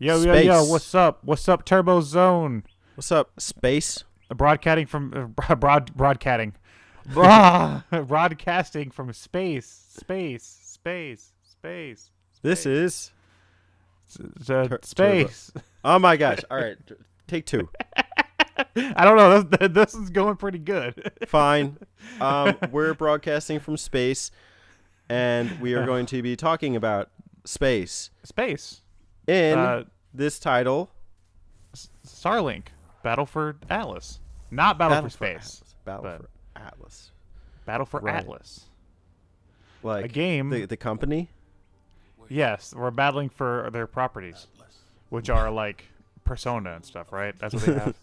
Yo, Space. yo, yo, what's up? What's up, Turbo Zone? What's up, space? Broadcasting from broadcasting from space. This is Space. Oh my gosh! All right, take two. I don't know. This is going pretty good. Fine. We're broadcasting from space, and we are going to be talking about space Space. in this title. Starlink. Battle for Atlas. Not Battle for Space. Battle but for Atlas. Battle for Right. Atlas. Like A game. The company. Yes, we're battling for their properties, which are like Persona and stuff, right? That's what they have.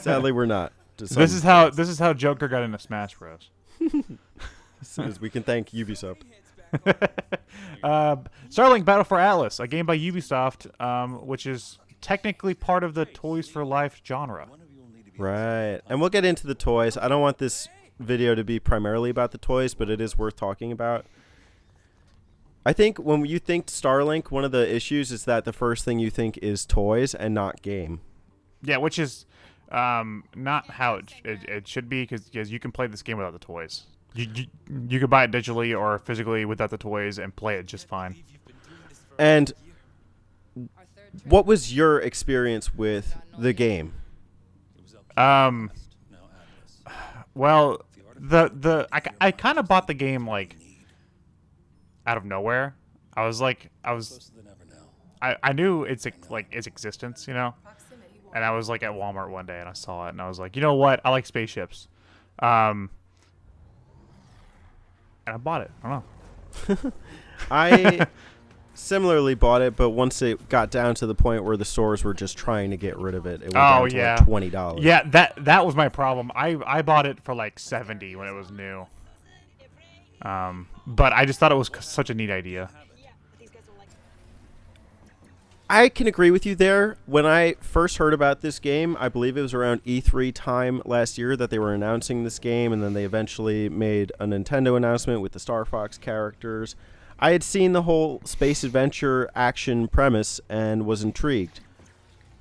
Sadly, we're not. This is how Joker got into Smash Bros. As we can thank Ubisoft. Starlink Battle for Atlas, a game by Ubisoft, which is technically part of the Toys for Life genre. Right, and we'll get into the toys. I don't want this video to be primarily about the toys, but it is worth talking about. I think when you think Starlink, one of the issues is that the first thing you think is toys and not game. Yeah, which is not how it should be, because you can play this game without the toys. You could buy it digitally or physically without the toys and play it just fine. And what was your experience with the game? Well, I kind of bought the game like out of nowhere. I knew its existence, you know, and I was like at Walmart one day and I saw it and I was like, you know what, I like spaceships, and I bought it. I don't know. I similarly bought it, but once it got down to the point where the stores were just trying to get rid of it, it went down to like $20. Yeah, that was my problem. I bought it for like $70 when it was new. But I just thought it was such a neat idea. I can agree with you there. When I first heard about this game, I believe it was around E3 time last year that they were announcing this game, and then they eventually made a Nintendo announcement with the Star Fox characters. I had seen the whole space adventure action premise and was intrigued.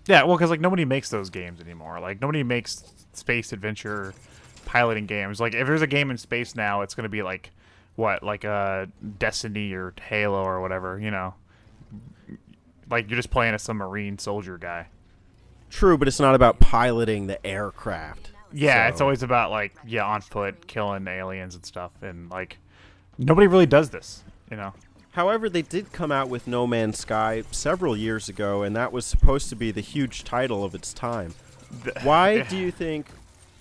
Yeah, well, because like nobody makes those games anymore. Like nobody makes space adventure piloting games. Like if there's a game in space now, it's gonna be like what, like Destiny or Halo or whatever, you know. Like you're just playing as some Marine soldier guy. True, but it's not about piloting the aircraft. Yeah, so. It's always about like on foot killing aliens and stuff, and like nobody really does this, you know. However, they did come out with No Man's Sky several years ago, and that was supposed to be the huge title of its time. Why do you think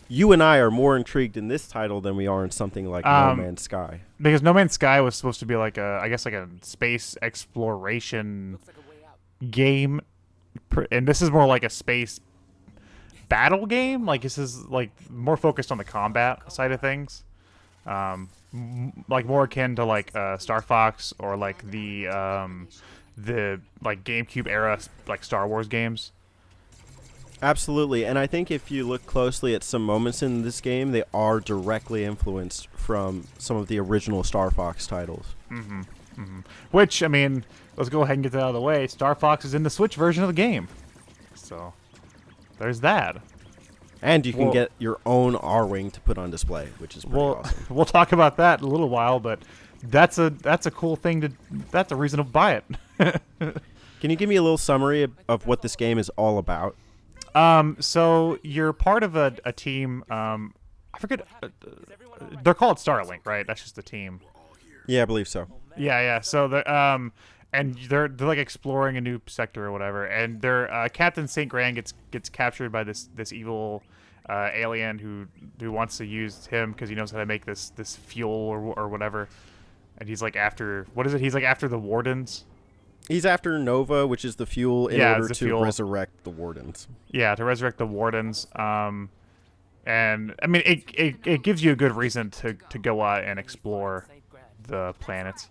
you and I are more intrigued in this title than we are in something like No Man's Sky? Because No Man's Sky was supposed to be like I guess like a space exploration game, and this is more like a space battle game. Like this is like more focused on the combat side of things, like more akin to like Star Fox or like the like GameCube era like Star Wars games. Absolutely, and I think if you look closely at some moments in this game, they are directly influenced from some of the original Star Fox titles. Which, I mean, let's go ahead and get that out of the way. Star Fox is in the Switch version of the game, so there's that. And you can get your own R-Wing to put on display, which is pretty awesome. We'll talk about that in a little while, but that's a cool thing that's a reason to buy it. Can you give me a little summary of what this game is all about? So you're part of a team. I forget. They're called Starlink, right? That's just the team. Yeah, I believe so. Yeah. So and they're like exploring a new sector or whatever, and their Captain Saint Grand gets captured by this evil alien who wants to use him because he knows how to make this fuel or whatever, and he's like after He's like after the Wardens. He's after Nova, which is the fuel, in order to resurrect the Wardens. Yeah, to resurrect the Wardens. And I mean, it gives you a good reason to go out and explore the planets.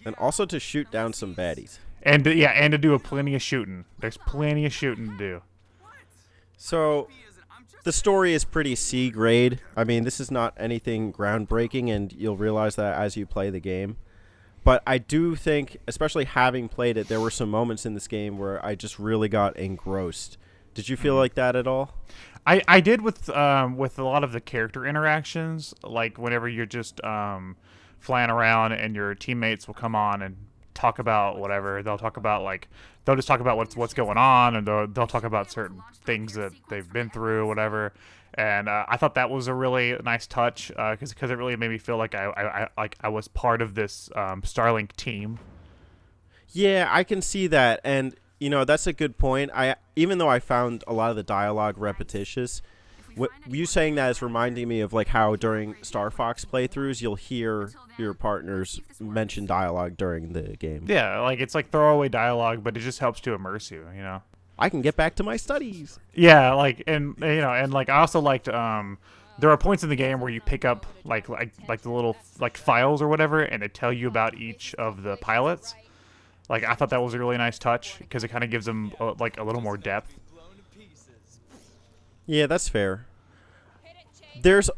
And also to shoot down some baddies. And to do plenty of shooting. There's plenty of shooting to do. So, the story is pretty C grade. I mean, this is not anything groundbreaking, and you'll realize that as you play the game. But I do think, especially having played it, there were some moments in this game where I just really got engrossed. Did you feel like that at all? I did with a lot of the character interactions, like whenever you're just flying around and your teammates will come on and talk about whatever. They'll talk about they'll just talk about what's going on, and they'll talk about certain things that they've been through, whatever. And I thought that was a really nice touch because it really made me feel like I was part of this Starlink team. Yeah, I can see that, and that's a good point. Even though I found a lot of the dialogue repetitious, you saying that is reminding me of like how during Star Fox playthroughs you'll hear your partners mention dialogue during the game. Yeah, like it's like throwaway dialogue, but it just helps to immerse you. I can get back to my studies. Yeah, and I also liked there are points in the game where you pick up like the little files or whatever, and they tell you about each of the pilots. Like I thought that was a really nice touch because it kind of gives them a little more depth. Yeah, that's fair. There's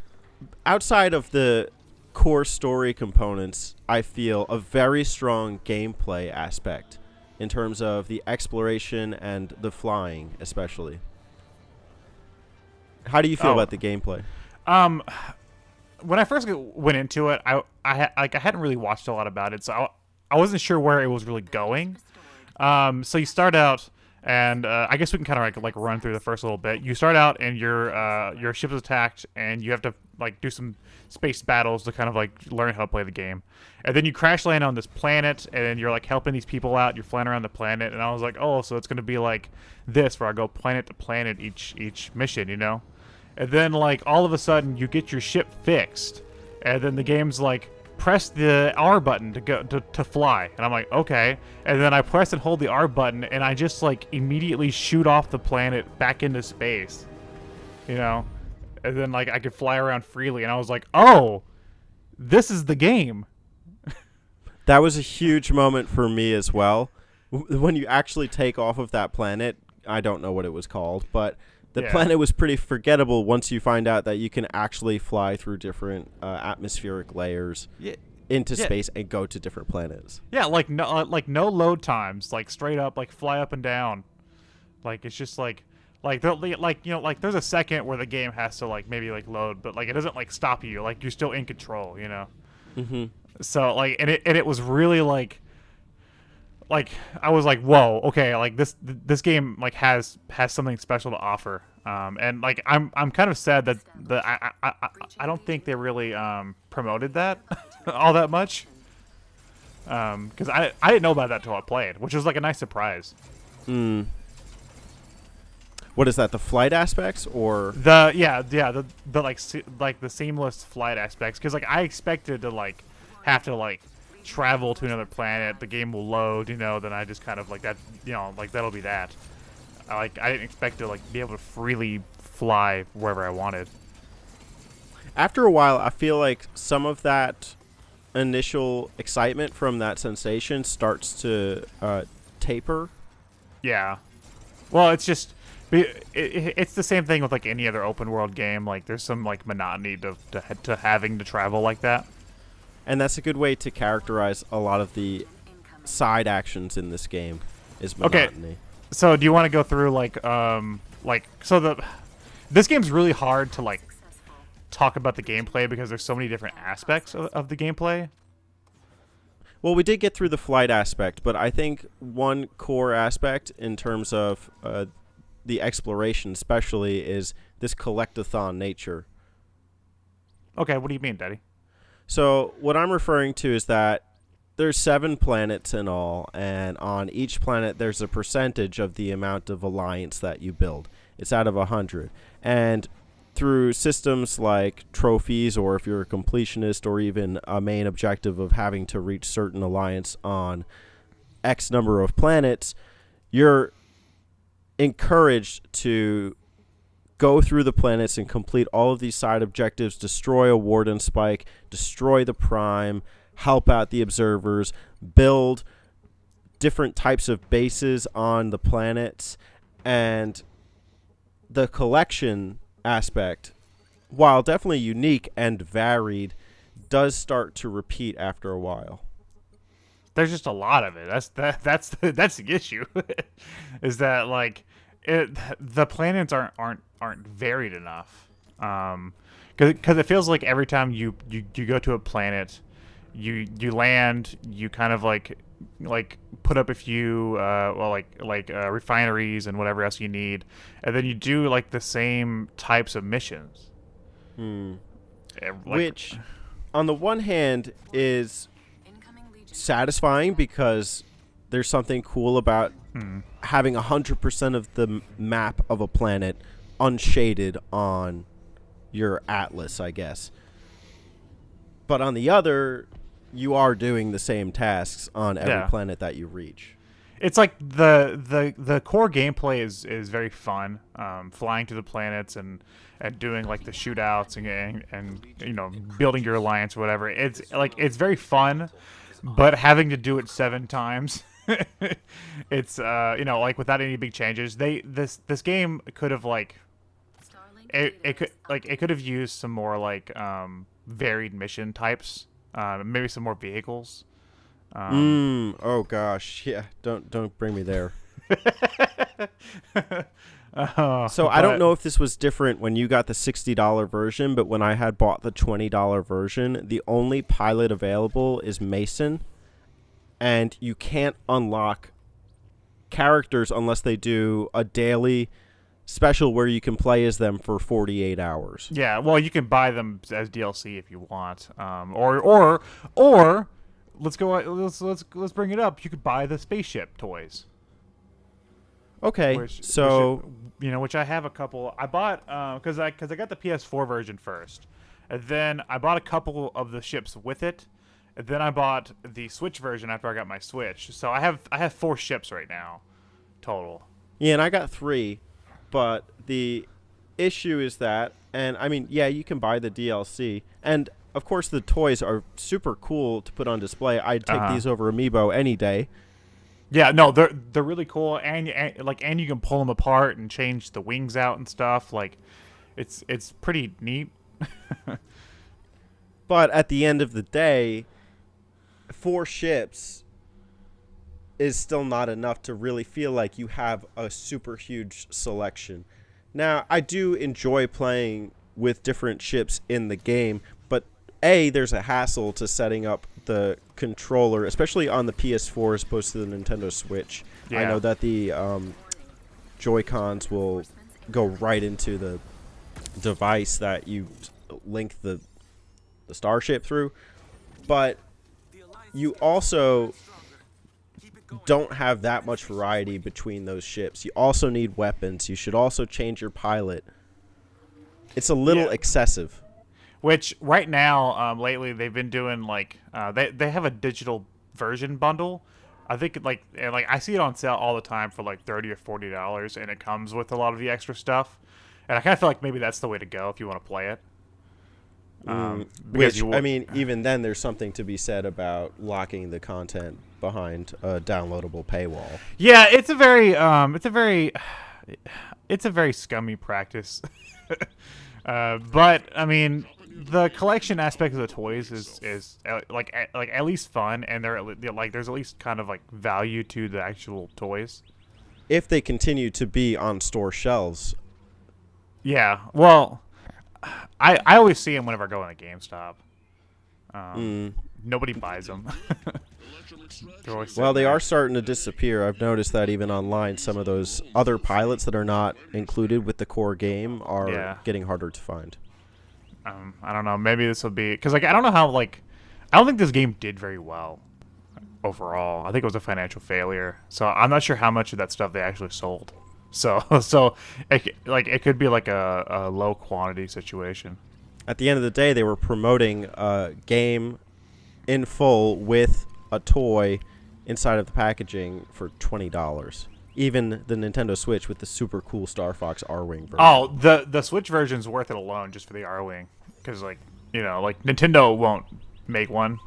outside of the core story components, I feel a very strong gameplay aspect in terms of the exploration and the flying, especially. How do you feel about the gameplay? When I first went into it, I hadn't really watched a lot about it, so I wasn't sure where it was really going. So you start out, and I guess we can kind of like run through the first little bit. You start out, and your ship is attacked, and you have to do some space battles to kind of learn how to play the game. And then you crash land on this planet, and then you're helping these people out. You're flying around the planet, and I was like, oh, so it's gonna be like this, where I go planet to planet each mission, And then all of a sudden you get your ship fixed, and then the game's press the R button to fly, and I'm like, okay. And then I press and hold the R button, and I just immediately shoot off the planet back into space, And then I could fly around freely, and I was like, oh, this is the game. That was a huge moment for me as well. When you actually take off of that planet, I don't know what it was called, but the planet was pretty forgettable once you find out that you can actually fly through different atmospheric layers into space and go to different planets. Yeah, no load times, straight up, fly up and down. It's just there's a second where the game has to maybe load, but it doesn't stop you. You're still in control, Mm-hmm. So and it was really I was like, whoa, okay, this game has something special to offer. And I'm kind of sad that I don't think they really promoted that all that much. Because I didn't know about that till I played, which was a nice surprise. What is that? The flight aspects or the seamless flight aspects? Because I expected to have to travel to another planet, the game will load, then I just kind of that, that'll be that. I didn't expect to be able to freely fly wherever I wanted. After a while, I feel like some of that initial excitement from that sensation starts to taper. Yeah. Well, it's just it's the same thing with any other open world game. There's some monotony to having to travel like that. And that's a good way to characterize a lot of the side actions in this game is monotony. Okay. So do you want to go through this game's really hard to talk about the gameplay because there's so many different aspects of the gameplay. Well, we did get through the flight aspect, but I think one core aspect in terms of the exploration especially is this collectathon nature. Okay, what do you mean, Daddy? So what I'm referring to is that there's 7 planets in all, and on each planet there's a percentage of the amount of alliance that you build. It's out of 100. And through systems like trophies, or if you're a completionist, or even a main objective of having to reach certain alliance on X number of planets, you're encouraged to go through the planets and complete all of these side objectives, destroy a Warden Spike, destroy the Prime, help out the observers, build different types of bases on the planets. And the collection aspect, while definitely unique and varied, does start to repeat after a while. there's just a lot of it. That's the issue, is that like the planets aren't varied enough. Because it feels like every time you go to a planet, you land, you kind of like put up a few refineries and whatever else you need, and then you do like the same types of missions. Which, on the one hand, is satisfying because there's something cool about having 100% of the map of a planet unshaded on your atlas, I guess. But on the other, you are doing the same tasks on every planet that you reach. It's like the core gameplay is very fun, flying to the planets and doing like the shootouts and building your alliance or whatever. It's very fun, but having to do it 7 times, it's like without any big changes. This game could have it could have used some more varied mission types, maybe some more vehicles. Oh gosh, yeah. Don't bring me there. So I don't know if this was different when you got the $60 version, but when I had bought the $20 version, the only pilot available is Mason, and you can't unlock characters unless they do a daily special where you can play as them for 48 hours. Yeah, well, you can buy them as DLC if you want, or let's bring it up. You could buy the spaceship toys. Okay, which I have a couple. I bought because I got the PS4 version first, and then I bought a couple of the ships with it, and then I bought the Switch version after I got my Switch. So I have 4 ships right now, total. Yeah, and I got 3, but the issue is that, and I mean, yeah, you can buy the DLC, and of course the toys are super cool to put on display. I'd take these over Amiibo any day. Yeah, no, they're really cool, and you can pull them apart and change the wings out and stuff. Like, it's pretty neat. But at the end of the day, 4 ships is still not enough to really feel like you have a super huge selection. Now, I do enjoy playing with different ships in the game, but there's a hassle to setting up the controller, especially on the PS4 as opposed to the Nintendo Switch. Yeah. I know that the Joy-Cons will go right into the device that you link the Starship through, but you also don't have that much variety between those ships. You also need weapons. You should also change your pilot. It's a little excessive. Which right now, lately they've been doing they have a digital version bundle. I think I see it on sale all the time for like $30 or $40, and it comes with a lot of the extra stuff. And I kind of feel like maybe that's the way to go if you want to play it. Even then, there's something to be said about locking the content behind a downloadable paywall. Yeah, it's a very scummy practice. But I mean, the collection aspect of the toys is at least fun, and there's at least kind of like value to the actual toys. If they continue to be on store shelves. Yeah, well, I always see them whenever I go in a GameStop. Nobody buys them. Well, they are starting to disappear. I've noticed that even online, some of those other pilots that are not included with the core game are getting harder to find. I don't know. Maybe this will be because I don't know how I don't think this game did very well overall. I think it was a financial failure. So I'm not sure how much of that stuff they actually sold. So it could be like a low quantity situation. At the end of the day, they were promoting a game in full with a toy inside of the packaging for $20. Even the Nintendo Switch with the super cool Star Fox R-Wing version. Oh, the Switch version's worth it alone just for the R-Wing, because Nintendo won't make one.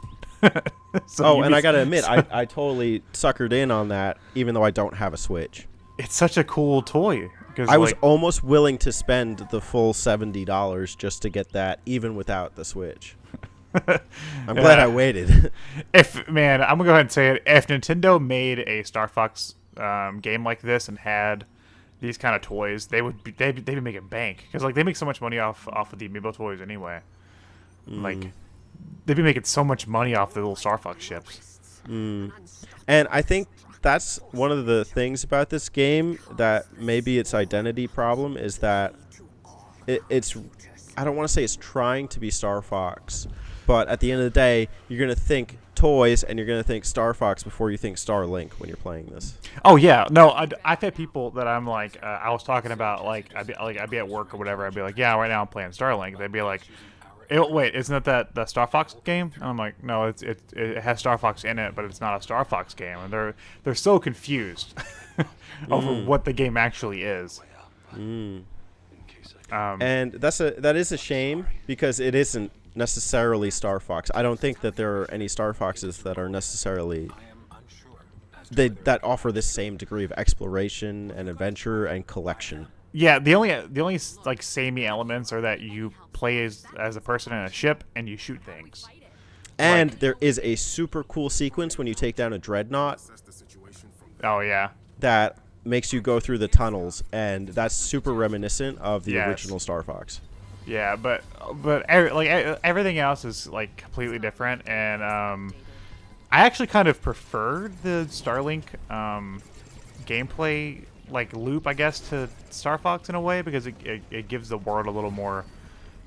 And I gotta admit, I totally suckered in on that, even though I don't have a Switch. It's such a cool toy. I was almost willing to spend the full $70 just to get that, even without the Switch. I'm glad I waited. If man, I'm gonna go ahead and say it. If Nintendo made a Star Fox game like this and had these kind of toys, they'd be making bank because like they make so much money off of the Amiibo toys anyway. Like they'd be making so much money off the little Star Fox ships. And I think that's one of the things about this game that maybe its identity problem is that it's I don't want to say it's trying to be Star Fox, but at the end of the day, you're going to think toys and you're going to think Star Fox before you think Starlink when you're playing this. Oh yeah, no, I've had people that I'm like, I was talking about like I'd be at work or whatever. I'd be like, yeah, right now I'm playing Starlink. They'd be like, wait, isn't that the Star Fox game? And I'm like, no, it has Star Fox in it, but it's not a Star Fox game. And they're so confused over what the game actually is. And that is a shame because it isn't necessarily Star Fox. I don't think that there are any Star Foxes that are necessarily that offer this same degree of exploration and adventure and collection. Yeah, the only like samey elements are that you play as a person in a ship and you shoot things. And there is a super cool sequence when you take down a dreadnought. Oh yeah. That makes you go through the tunnels, and that's super reminiscent of the original Star Fox. Yeah, but everything else is like completely different, and I actually kind of prefer the Starlink gameplay like loop, I guess, to Star Fox in a way because it gives the world a little more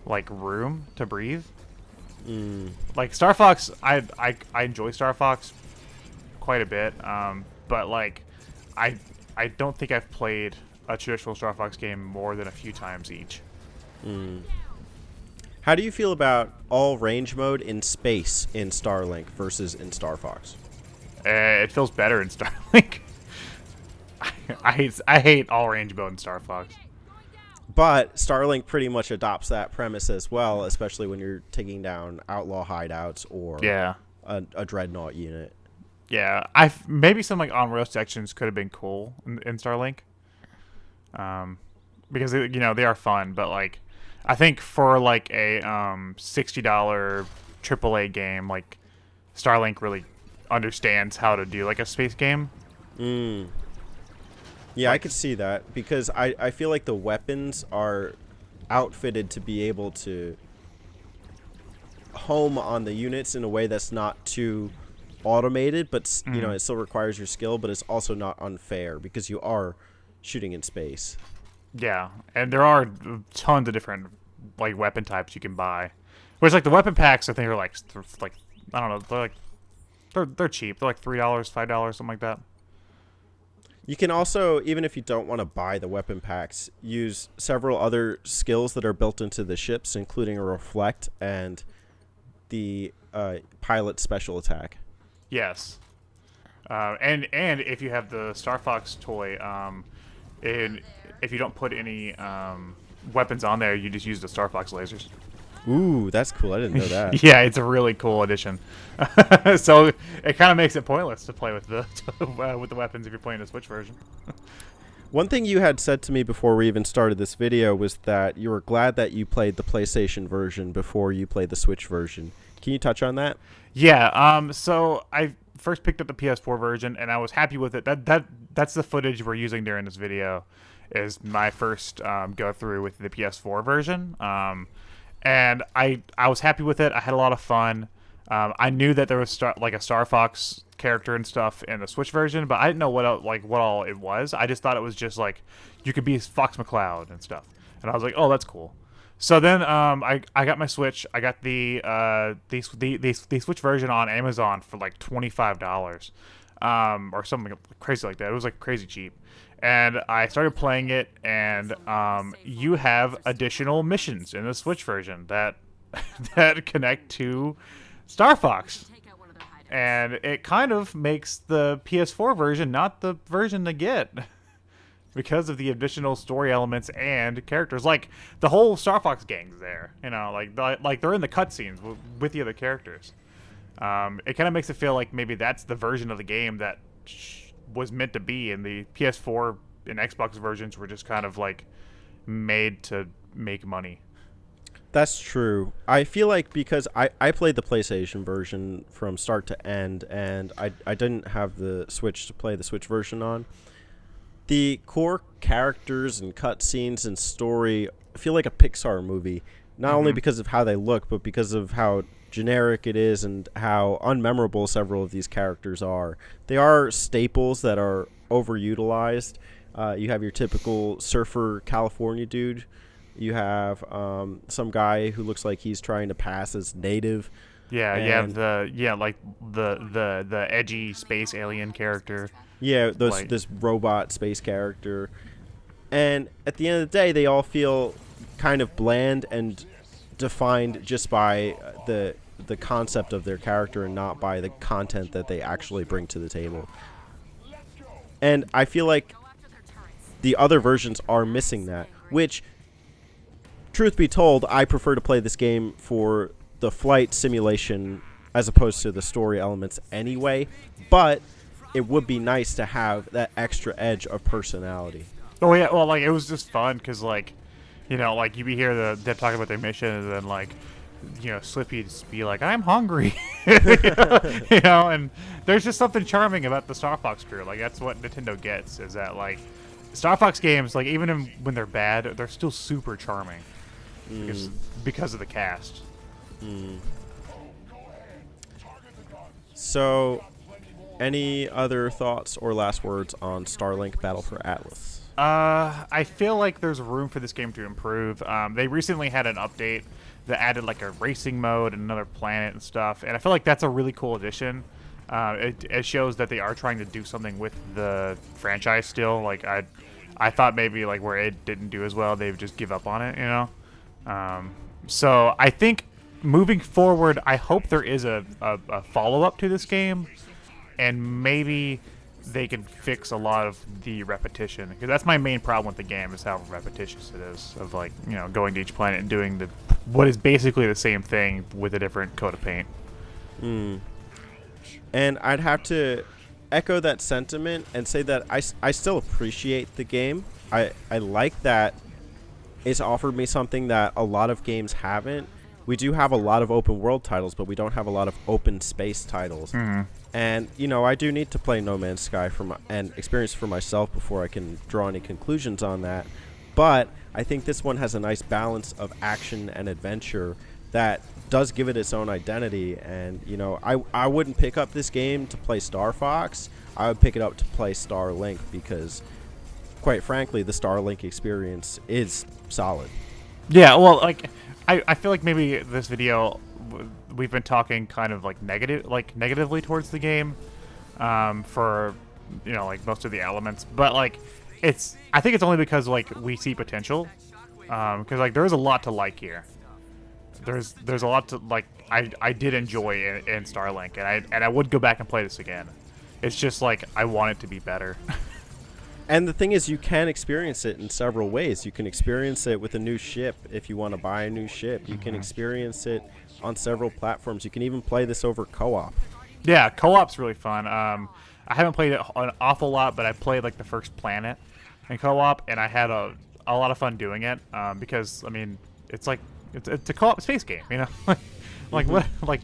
like room to breathe. Like Star Fox, I enjoy Star Fox quite a bit, but like I don't think I've played a traditional Star Fox game more than a few times each. How do you feel about all range mode in space in Starlink versus in Star Fox? It feels better in Starlink. I hate all range mode in Star Fox. But Starlink pretty much adopts that premise as well, especially when you're taking down outlaw hideouts or a dreadnought unit. Yeah, maybe some like on-rail sections could have been cool in Starlink, because they are fun. But like, I think for like a $60 AAA game, like Starlink really understands how to do like a space game. Yeah, I could see that because I feel like the weapons are outfitted to be able to home on the units in a way that's not too automated, but it still requires your skill, but it's also not unfair because you are shooting in space. Yeah, and there are tons of different like weapon types you can buy. Whereas like the weapon packs, I think are like I don't know, they're cheap. They're like $3, $5, something like that. You can also, even if you don't want to buy the weapon packs, use several other skills that are built into the ships, including a reflect and the pilot special attack. Yes, and if you have the Star Fox toy, and if you don't put any weapons on there, you just use the Star Fox lasers. Ooh, that's cool. I didn't know that. Yeah, it's a really cool addition. So it kind of makes it pointless to play with the weapons if you're playing the Switch version. One thing you had said to me before we even started this video was that you were glad that you played the PlayStation version before you played the Switch version. Can you touch on that? Yeah. So I first picked up the PS4 version, and I was happy with it. That's the footage we're using during this video. Is my first go through with the PS4 version. And I was happy with it. I had a lot of fun. I knew that there was like a Star Fox character and stuff in the Switch version, but I didn't know what all it was. I just thought it was just like you could be Fox McCloud and stuff. And I was like, oh, that's cool. So then I got my Switch. I got the Switch version on Amazon for like $25 or something crazy like that. It was like crazy cheap. And I started playing it, and you have additional missions in the Switch version that connect to Star Fox. And it kind of makes the PS4 version not the version to get because of the additional story elements and characters. Like the whole Star Fox gang's there, like they're in the cutscenes with the other characters. It kind of makes it feel like maybe that's the version of the game that was meant to be, and the PS4 and Xbox versions were just kind of like made to make money. That's true. I feel like because I played the PlayStation version from start to end, and I didn't have the Switch to play the Switch version on. The core characters and cutscenes and story feel like a Pixar movie, not only because of how they look, but because of how generic it is and how unmemorable several of these characters are. They are staples that are overutilized. You have your typical surfer California dude. You have some guy who looks like he's trying to pass as native. Yeah, you have the edgy space alien character. Yeah, Like- this robot space character. And at the end of the day, they all feel kind of bland and defined just by the concept of their character and not by the content that they actually bring to the table. And I feel like the other versions are missing that, which, truth be told, I prefer to play this game for the flight simulation as opposed to the story elements anyway, but it would be nice to have that extra edge of personality. Oh yeah, well, like it was just fun because, like, you know, like you be hear them talking about their mission, and then like, you know, Slippy just be like, "I'm hungry," you know, and there's just something charming about the Star Fox crew. Like that's what Nintendo gets, is that like Star Fox games, like even when they're bad, they're still super charming because of the cast. So, any other thoughts or last words on Starlink Battle for Atlas? I feel like there's room for this game to improve. They recently had an update that added like a racing mode and another planet and stuff, and I feel like that's a really cool addition. It shows that they are trying to do something with the franchise still. Like I thought maybe like where it didn't do as well, they would just give up on it, you know. So I think moving forward, I hope there is a follow-up to this game, and maybe they can fix a lot of the repetition, because that's my main problem with the game, is how repetitious it is, of like, you know, going to each planet and doing what is basically the same thing with a different coat of paint. And I'd have to echo that sentiment and say that I still appreciate the game. I like that it's offered me something that a lot of games haven't. We do have a lot of open world titles, but we don't have a lot of open space titles. And, you know, I do need to play No Man's Sky and experience for myself before I can draw any conclusions on that. But I think this one has a nice balance of action and adventure that does give it its own identity. And, you know, I wouldn't pick up this game to play Star Fox. I would pick it up to play Starlink because, quite frankly, the Starlink experience is solid. Yeah, well, like, I feel like maybe this video, we've been talking kind of like negatively towards the game, for, you know, like most of the elements, but like I think it's only because like we see potential, because like there's a lot to like here. There's a lot to like. I did enjoy in Starlink, and I would go back and play this again. It's just like I want it to be better. And the thing is, you can experience it in several ways. You can experience it with a new ship if you want to buy a new ship. You can experience it on several platforms. You can even play this over co-op. Yeah, co-op's really fun. I haven't played it an awful lot, but I played like the first planet in co-op, and I had a lot of fun doing it, because I mean it's like it's a co-op space game, you know, like what, like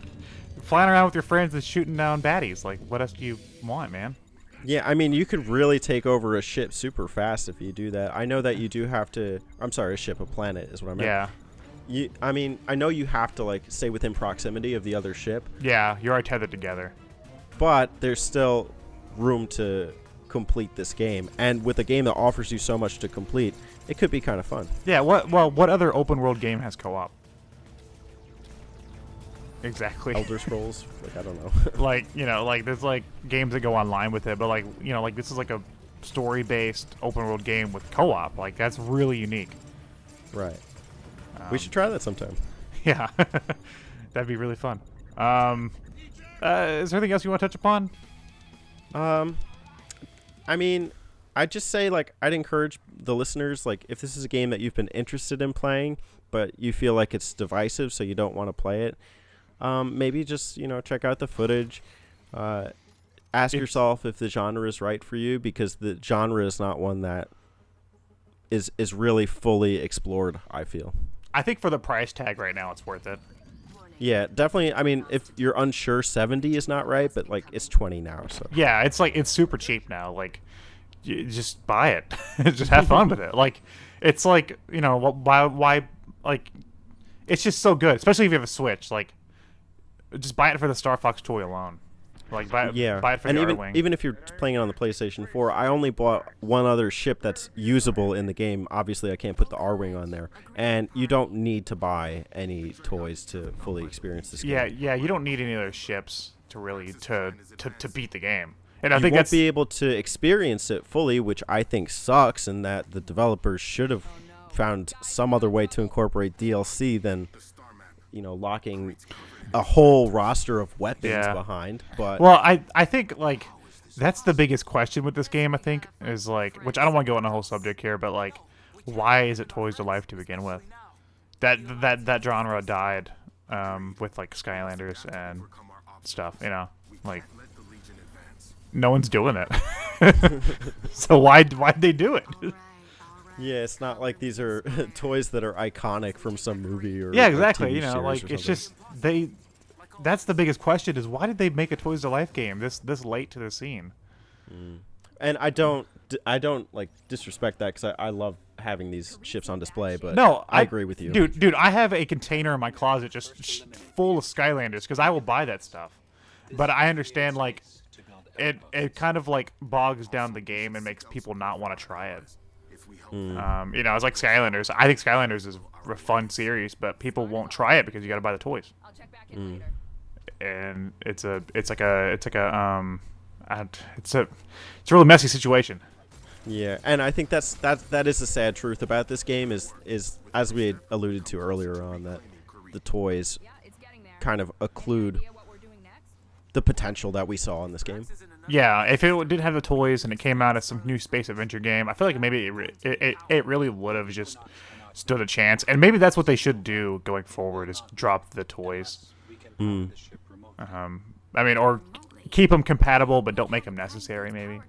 flying around with your friends and shooting down baddies. Like what else do you want, man? Yeah, I mean, you could really take over a ship super fast if you do that. I know that you do have to. I'm sorry, a planet is what I meant. Yeah. I mean, I know you have to like stay within proximity of the other ship. Yeah, you're already tethered together. But there's still room to complete this game, and with a game that offers you so much to complete, it could be kind of fun. Yeah. What other open world game has co-op? Exactly. Elder Scrolls, like I don't know. Like, you know, like there's like games that go online with it, but like, you know, like this is like a story-based open world game with co-op. Like that's really unique. Right. We should try that sometime. Yeah. That'd be really fun. Is there anything else you want to touch upon? I mean, I'd just say, like, I'd encourage the listeners, like, if this is a game that you've been interested in playing, but you feel like it's divisive, so you don't want to play it, maybe just, you know, check out the footage. Ask yourself if the genre is right for you, because the genre is not one that is really fully explored, I feel. I think for the price tag right now, it's worth it. Yeah, definitely. I mean, if you're unsure, 70 is not right, but like it's 20 now. So Yeah, it's super cheap now. Like, you just buy it, just have fun with it. Like, it's like, you know, why like, it's just so good, especially if you have a Switch. Like, just buy it for the Star Fox toy alone. Like, buy it for and the even Arwing. even if you're playing it on the PlayStation 4, I only bought one other ship that's usable in the game. Obviously, I can't put the R-Wing on there, and you don't need to buy any toys to fully experience this game. Yeah, you don't need any other ships to really to beat the game. And I You think won't that's be able to experience it fully, which I think sucks, and that the developers should have found some other way to incorporate DLC than, you know, locking a whole roster of weapons behind. But well, I think like that's the biggest question with this game. I think is like, which I don't want to go on a whole subject here, but like, why is it Toys to Life to begin with? That genre died with like Skylanders and stuff. You know, like no one's doing it. So why'd they do it? yeah, it's not like these are toys that are iconic from some movie or Yeah, exactly. TV You know, series like or it's something. just that's the biggest question is why did they make a Toys to Life game this late to the scene? And I don't like disrespect that because I love having these ships on display, but No, I agree with you, dude. I have a container in my closet just full of Skylanders because I will buy that stuff. But I understand like it kind of like bogs down the game and makes people not want to try it. You know, it's like Skylanders. I think Skylanders is a fun series, but people won't try it because you got to buy the toys. And it's a really messy situation. Yeah, and I think that is the sad truth about this game is as we had alluded to earlier on, that the toys kind of occlude the potential that we saw in this game. Yeah, if it did have the toys and it came out as some new space adventure game, I feel like maybe it really would have just stood a chance. And maybe that's what they should do going forward is drop the toys. I mean, or keep them compatible, but don't make them necessary, maybe.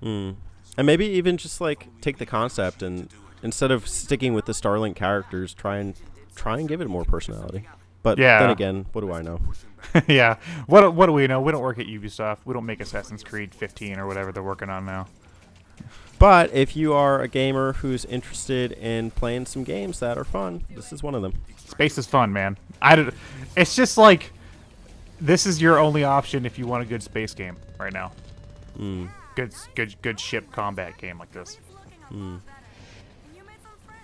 And maybe even just like take the concept and instead of sticking with the Starlink characters, try and give it more personality. But then again, what do I know? Yeah, what do we know? We don't work at Ubisoft. We don't make Assassin's Creed 15 or whatever they're working on now. But if you are a gamer who's interested in playing some games that are fun, this is one of them. Space is fun, man. It's just like this is your only option if you want a good space game right now. Good ship combat game like this.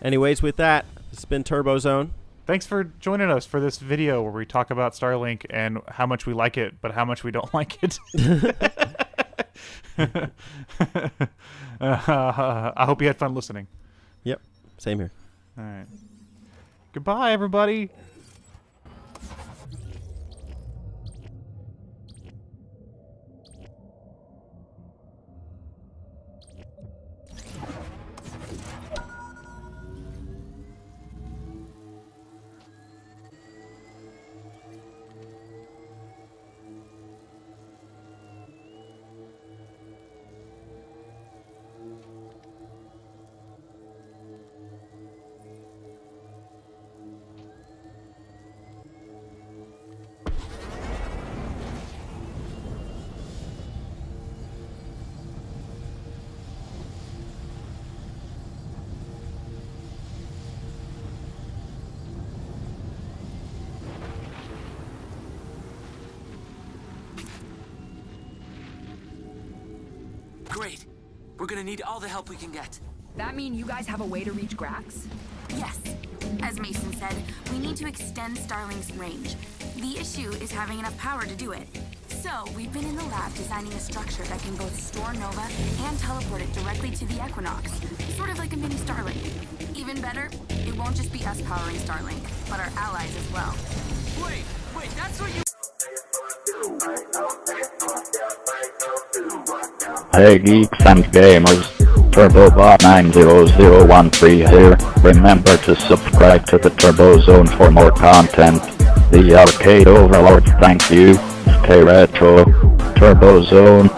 Anyways, with that, this has been Turbo Zone. Thanks for joining us for this video where we talk about Starlink and how much we like it, but how much we don't like it. I hope you had fun listening. Yep, same here. All right. Goodbye, everybody. Great. We're gonna need all the help we can get. That mean you guys have a way to reach Grax? Yes. As Mason said, we need to extend Starlink's range. The issue is having enough power to do it. So, we've been in the lab designing a structure that can both store Nova and teleport it directly to the Equinox. Sort of like a mini Starlink. Even better, it won't just be us powering Starlink, but our allies as well. Wait, that's what you... Hey geeks and gamers, TurboBot90013 here. Remember to subscribe to the Turbo Zone for more content. The Arcade Overlords thank you. Stay retro. Turbo Zone.